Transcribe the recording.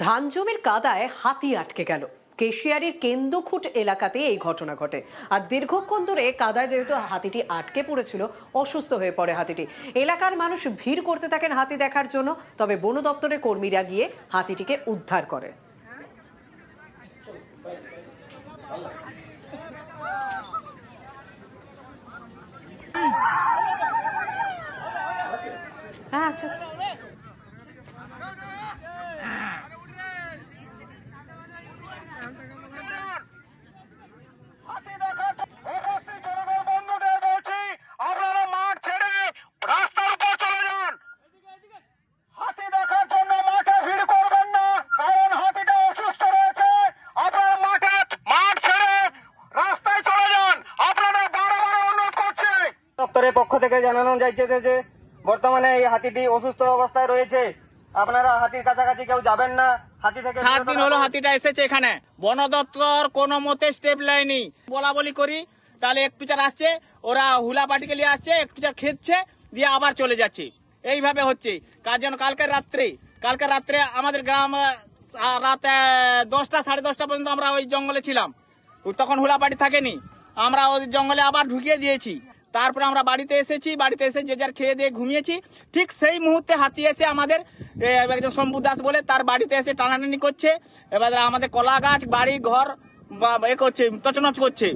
ধান জমির কাদায় হাতি আটকে গেল। কেশিয়ারির কেন্দুখুট এলাকাতে এই ঘটনা ঘটে। আর দীর্ঘক্ষণ ধরে কাদায় যেহেতু হাতিটি আটকে পড়েছিল, অসুস্থ হয়ে পড়ে হাতিটি। এলাকার মানুষ ভিড় করতে থাকেন হাতি দেখার জন্য। তবে বন দপ্তরের কর্মীরা গিয়ে হাতিটিকে উদ্ধার করে। হ্যাঁ, আচ্ছা। দপ্তরের পক্ষ থেকে জানানো যাচ্ছে যে বর্তমানে এই হাতিটি অসুস্থ অবস্থায় রয়েছে। আপনারা হাতির কাছাকাছি কেউ যাবেন না। হাতি থেকে 7 দিন হলো হাতিটা এসেছে এখানে। বন দপ্তর কোনো মতে স্টেপ লাইনি বলা বলি করি, তাহলে একটু চার আসছে, ওরা হুলা পাটিকে নিয়ে আসছে, একটু চার খেচ্ছে, দিয়ে আবার চলে যাচ্ছে। এইভাবে হচ্ছে কাজ। যেন কালকে রাত্রে আমাদের গ্রাম রাত 10টা 10:30 পর্যন্ত আমরা ওই জঙ্গলে ছিলাম। তখন হুলা পাটি থাকেনি, আমরা ওই জঙ্গলে আবার ঢুকিয়ে দিয়েছি। তারপরে আমরা বাড়িতে এসে যে যার খেয়ে দিয়ে ঘুমিয়েছি। ঠিক সেই মুহূর্তে হাতি এসে আমাদের একজন শম্ভু দাস বলে তার বাড়িতে এসে টানাটানি করছে। এবার আমাদের কলা গাছ, বাড়ি ঘর করছে, তছনছ করছে।